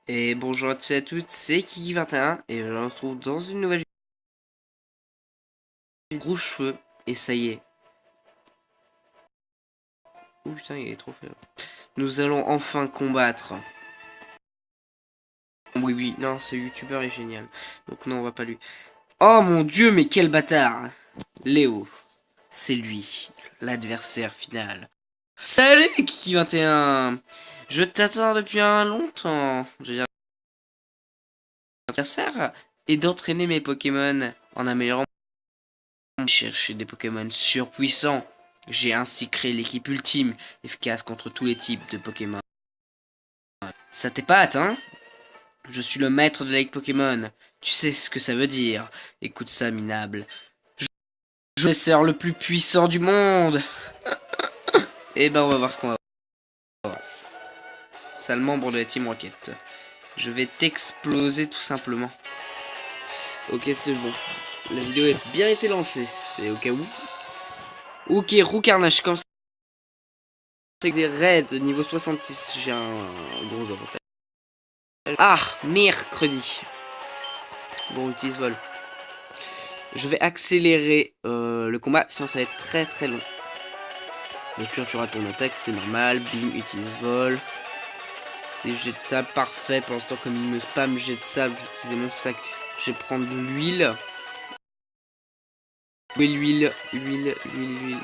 Et bonjour à tous et à toutes, c'est Kiki21 et je vous retrouve dans une nouvelle vidéo rouge cheveux. Et ça y est. Ouh putain, il est trop faible. Nous allons enfin combattre. Oui, oui, non, ce youtubeur est génial. Donc non, on va pas lui. Oh mon dieu, mais quel bâtard! Léo, c'est lui, l'adversaire final. Salut Kiki21! Je t'attends depuis un longtemps. Je veux dire, l'adversaire est d'entraîner mes Pokémon en améliorant. Chercher des Pokémon surpuissants. J'ai ainsi créé l'équipe ultime, efficace contre tous les types de Pokémon. Ça t'épate, hein? Je suis le maître de la Ligue Pokémon. Tu sais ce que ça veut dire. Écoute ça, minable. Je suis le chasseur le plus puissant du monde. Et ben, on va voir ce qu'on va voir. Sale membre de la Team Rocket. Je vais t'exploser tout simplement. Ok, c'est bon. La vidéo a bien été lancée. C'est au cas où. Ok, roux carnage comme ça. C'est des raids niveau 66. J'ai un gros avantage. Ah, mercredi. Bon, utilise vol. Je vais accélérer le combat, sinon ça va être très très long. Bien sûr, tu auras ton attaque, c'est normal. Bim, utilise vol. Jet de sable, parfait. Pour l'instant, comme il me spam jet de sable, je vais utiliser mon sac. Je vais prendre de l'huile. Où est l'huile? L'huile.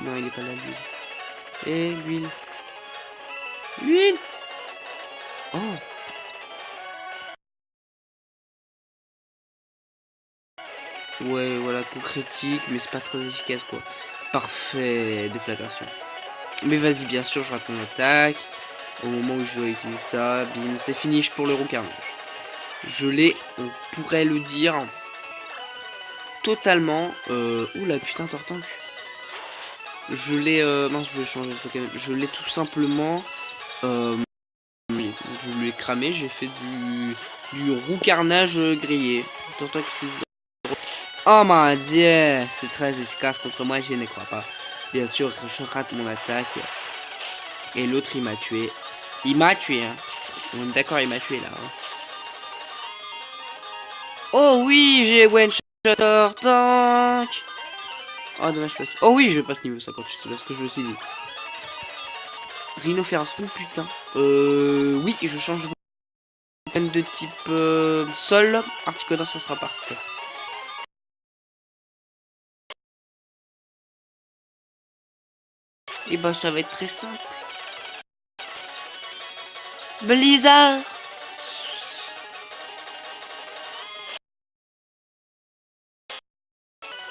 Non, il est pas là, l'huile. Et l'huile. L'huile. Oh. Ouais, voilà, coup critique, mais c'est pas très efficace, quoi. Parfait, déflagration. Mais vas-y, bien sûr, je rate mon attaque. Au moment où je dois utiliser ça, bim, c'est finish pour le roux carnage. Je l'ai, on pourrait le dire, totalement... Oula, putain, Tortank. Je l'ai... mince, je voulais changer de Pokémon. Je l'ai tout simplement... je l'ai cramé, j'ai fait du roux carnage grillé. Tortank utilise... Oh mon dieu, c'est très efficace contre moi, je ne crois pas. Bien sûr, je rate mon attaque. Et l'autre, il m'a tué. Il m'a tué, hein. On est d'accord, il m'a tué, là. Hein. Oh oui, j'ai one-shot tank. Oh, dommage, je passe. Oh oui, je passe niveau 58, c'est bien ce que je me suis dit. Rhinophéros, oh putain. Oui, je change de type sol. Articodin, ça sera parfait. Et bah, ça va être très simple. Blizzard.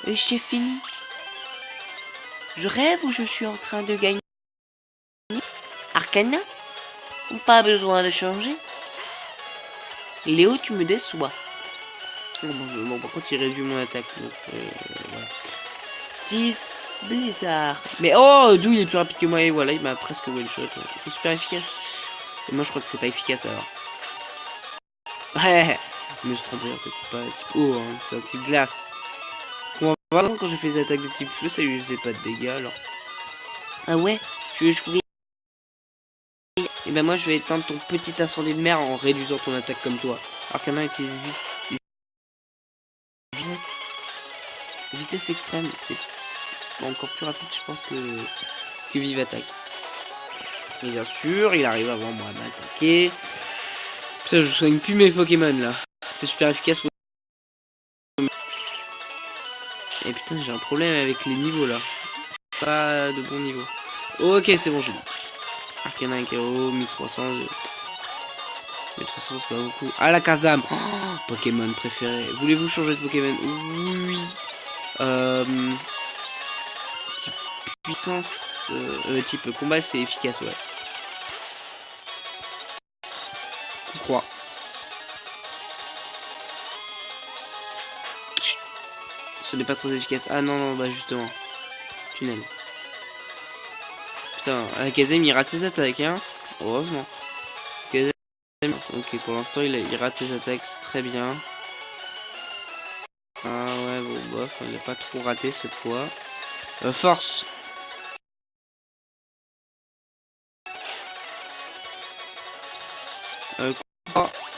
Et c'est fini. Je rêve ou je suis en train de gagner? Arcana? Pas besoin de changer. Léo, tu me déçois. Bon, par contre, il réduit mon attaque. Donc, voilà. J'utilise Blizzard. Mais oh, d'où il est plus rapide que moi. Et voilà, il m'a presque one shot. C'est super efficace. Et moi, je crois que c'est pas efficace alors. Ouais, je me suis trompé en fait. C'est pas un type eau, hein, c'est un type glace. Quand je fais des attaques de type feu, ça lui faisait pas de dégâts alors. Ah ouais, tu veux jouer? Et ben moi, je vais éteindre ton petit incendie de mer en réduisant ton attaque comme toi. Arcana utilise vitesse extrême. C'est encore plus rapide, je pense, que vive attaque. Et bien sûr, il arrive avant moi à m'attaquer. Putain, je soigne plus mes Pokémon là. C'est super efficace. Et putain, j'ai un problème avec les niveaux là. Pas de bon niveau. Ok, c'est bon, j'ai dit. Arcana et KO, 1300. 1300, c'est pas beaucoup. Ah, la Kazam. Oh, Pokémon préféré. Voulez-vous changer de Pokémon? Oui. Type puissance. Type combat, c'est efficace, ouais. Croix. Ce n'est pas trop efficace. Ah non, non, bah justement. Tunnel. Putain, Kazem il rate ses attaques, hein. Heureusement. Kazem, ok, pour l'instant il rate ses attaques, c'est très bien. Ah ouais, bon, bof, il n'a pas trop raté cette fois. Force.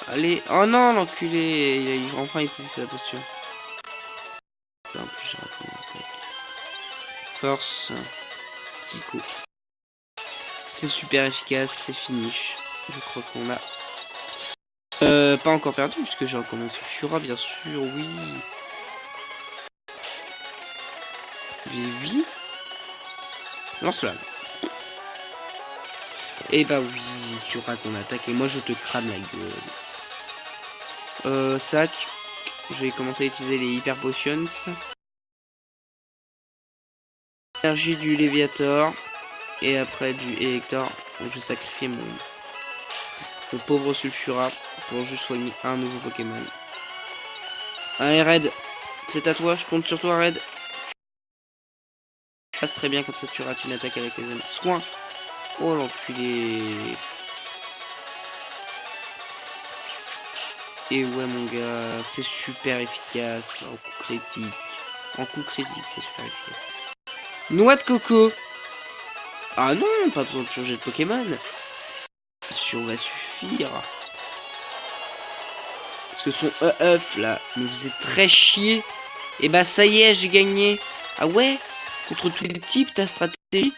Allez. Oh non, l'enculé. Il a enfin utilisé sa posture. En plus, j'ai raté mon attaque. Force. Psycho. C'est super efficace. C'est finish. Je crois qu'on a... pas encore perdu, puisque j'ai encore mon Sulfura, bien sûr. Oui. Mais oui. Lance-la. Et bah oui, tu rates ton attaque et moi je te crame la gueule. Sac. Je vais commencer à utiliser les Hyper Potions. Énergie du Léviator. Et après du Elector. Je vais sacrifier mon pauvre Sulfura pour juste soigner un nouveau Pokémon. Allez Red, c'est à toi, je compte sur toi Red. Tu passes très bien comme ça tu rates une attaque avec les soins. Oh l'enculé. Et ouais mon gars, c'est super efficace en coup critique. En coup critique, c'est super efficace. Noix de coco. Ah non, pas besoin de changer de Pokémon. Ça va suffire. Parce que son EF là me faisait très chier. Et bah ça y est, j'ai gagné. Ah ouais? Contre tous les types, ta stratégie?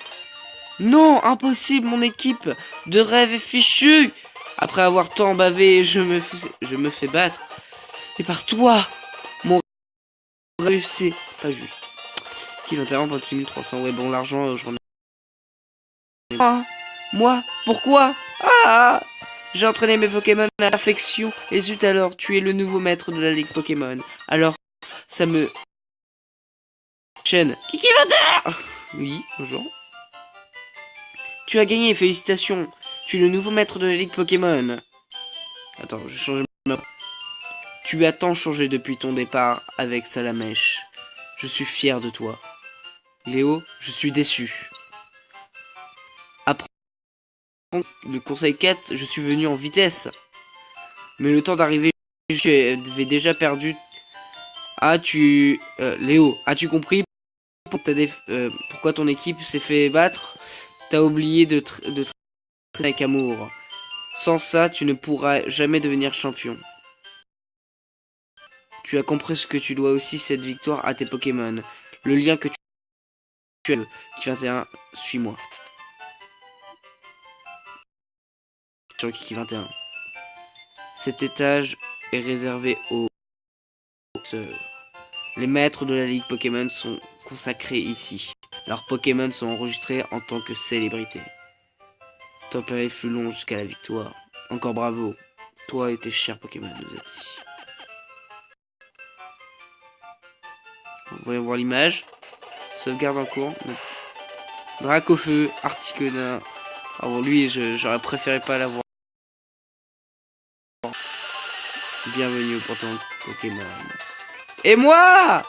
Non, impossible, mon équipe de rêve est fichue. Après avoir tant bavé, je me fais battre. Et par toi, mon rêve, c'est pas juste. Qui 21,6300. Ouais, bon, l'argent, j'en ai... Ah, moi, pourquoi? Ah, j'ai entraîné mes Pokémon à la perfection. Et zut alors, tu es le nouveau maître de la Ligue Pokémon. Alors, ça me... Chaîne. Kiki 21. Oui, bonjour. Tu as gagné, félicitations. Tu es le nouveau maître de la Ligue Pokémon. Attends, je change ma... Tu as tant changé depuis ton départ avec Salamèche. Je suis fier de toi. Léo, je suis déçu. Après le conseil 4, je suis venu en vitesse. Mais le temps d'arriver, je avais déjà perdu. Léo, as-tu compris pourquoi ton équipe s'est fait battre? T'as oublié de traiter avec amour. Sans ça, tu ne pourras jamais devenir champion. Tu as compris ce que tu dois aussi cette victoire à tes Pokémon. Le lien que tu as. Qui 21, suis-moi. Sur Kiki 21. Cet étage est réservé aux sœurs. Les maîtres de la Ligue Pokémon sont consacrés ici. Leurs Pokémon sont enregistrés en tant que célébrités. Ton périple fut long jusqu'à la victoire. Encore bravo. Toi et tes chers Pokémon, vous êtes ici. Voyons voir l'image. Sauvegarde en cours. Dracofeu, Articuno. Ah bon, lui, j'aurais préféré pas l'avoir. Bienvenue au panthéon Pokémon. Et moi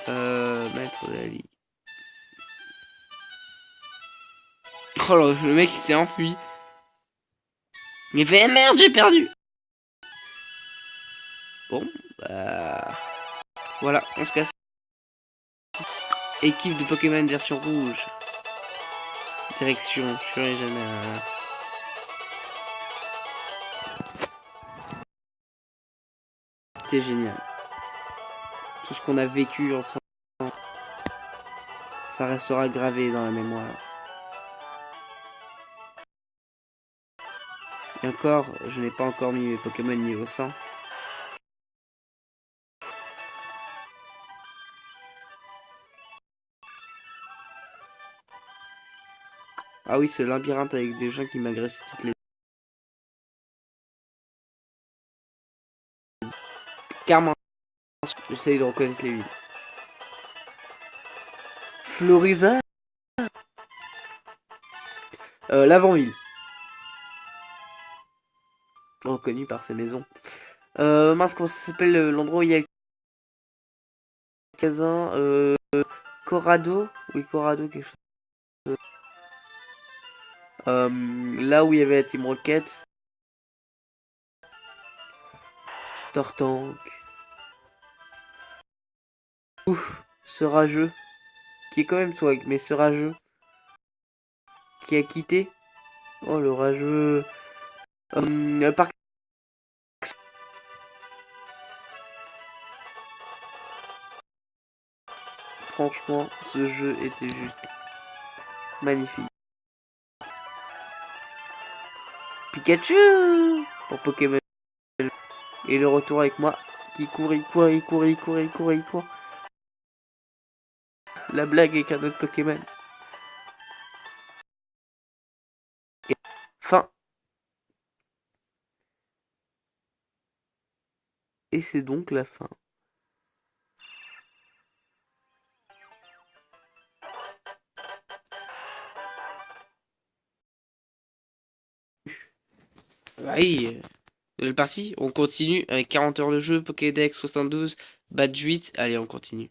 maître de la Ligue. Oh le mec il s'est enfui. Il fait merde, j'ai perdu. Bon, bah... Voilà, on se casse. Équipe de Pokémon version rouge. Direction, Furegana. C'était génial. Tout ce qu'on a vécu ensemble, ça restera gravé dans la mémoire. Et encore, je n'ai pas encore mis mes Pokémon niveau 100. Ah oui, ce labyrinthe avec des gens qui m'agressent toutes les... Carmin. J'essaye de reconnaître les villes. Florisa. L'avant-ville. Reconnu par ses maisons. Mince, comment ça s'appelle l'endroit où il y a le casin Corrado. Oui, Corrado, quelque chose. Là où il y avait la Team Rocket. Tortank. Ouf, ce rageux. Qui est quand même swag, mais ce rageux. Qui a quitté. Oh, le rageux. Parc franchement, ce jeu était juste magnifique. Pikachu pour Pokémon. Et le retour avec moi qui court, il court, il court, il court, il court, il court. La blague avec un autre Pokémon. Et fin. Et c'est donc la fin. Oui, nouvelle partie, on continue avec 40 heures de jeu, Pokédex 72, badge 8, allez on continue.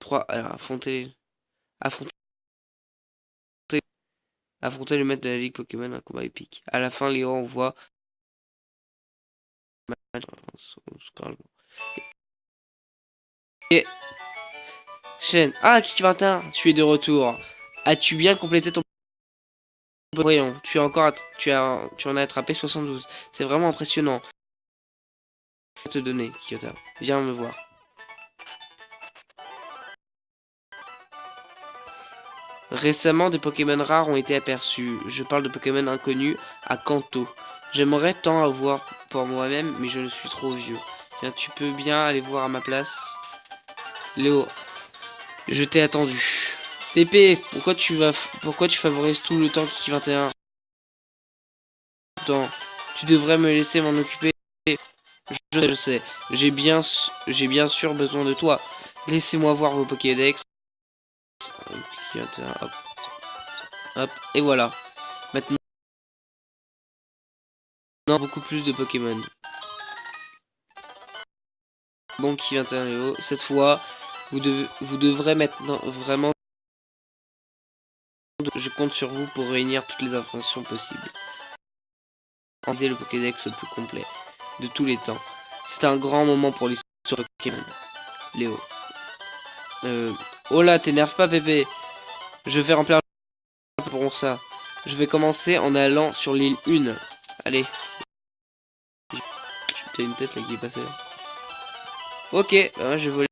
3, alors affronter le maître de la Ligue Pokémon, un combat épique. À la fin, Léo envoie et chaîne. Ah, Kik 21, tu es de retour. As-tu bien complété ton... Voyons, tu en as attrapé 72. C'est vraiment impressionnant. Je vais te donner, Kyota. Viens me voir. Récemment, des Pokémon rares ont été aperçus. Je parle de Pokémon inconnus à Kanto. J'aimerais tant avoir pour moi-même, mais je suis trop vieux. Bien, tu peux bien aller voir à ma place. Léo, je t'ai attendu. Pépé, pourquoi tu favorises tout le temps Kiki 21? Attends, tu devrais me laisser m'en occuper. Je sais, j'ai bien sûr besoin de toi. Laissez-moi voir vos Pokédex. Kiki 21, hop. Hop, et voilà. Maintenant, beaucoup plus de Pokémon. Bon, Kiki 21 Léo, cette fois, vous devrez maintenant vraiment... Je compte sur vous pour réunir toutes les informations possibles. Le Pokédex le plus complet de tous les temps. C'est un grand moment pour l'histoire de Pokémon. Léo. Oh là, t'énerve pas, Pépé. Je vais remplir pour ça. Je vais commencer en allant sur l'île 1. Allez. T'as une tête là qui est passée là. Ok, je vais...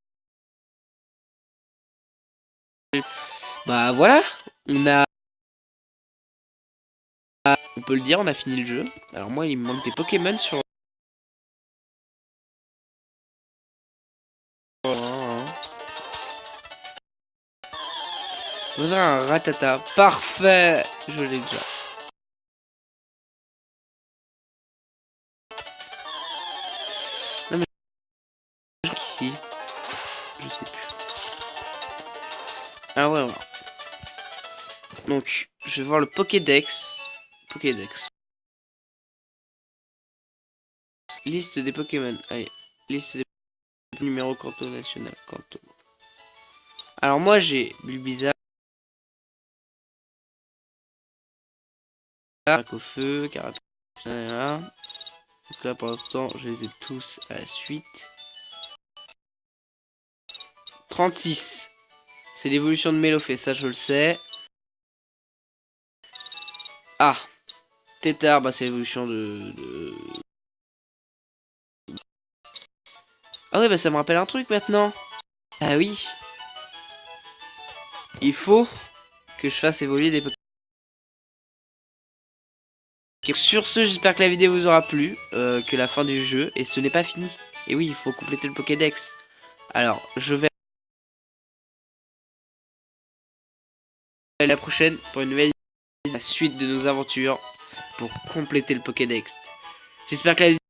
Bah voilà. On peut le dire, on a fini le jeu. Alors moi, il me manque des Pokémon sur... Vous avez un Ratata. Parfait. Je l'ai déjà. Non mais... Je crois qu'ici... Je sais plus. Ah ouais, voilà. Donc, je vais voir le Pokédex. Liste des Pokémon. Allez. Liste des numéros Kanto national. Kanto. Alors moi j'ai Bulbizarre. Au feu, Carapace. Donc là pour l'instant je les ai tous à la suite. 36. C'est l'évolution de Mélofée, ça je le sais. Ah. Tétard, bah c'est l'évolution de... Ah ouais bah ça me rappelle un truc maintenant. Ah oui. Il faut que je fasse évoluer des Pokémon. Sur ce, j'espère que la vidéo vous aura plu, que la fin du jeu, et ce n'est pas fini. Et oui, il faut compléter le Pokédex. Alors, je vais à la prochaine pour une nouvelle vidéo, la suite de nos aventures pour compléter le Pokédex. J'espère que la vidéo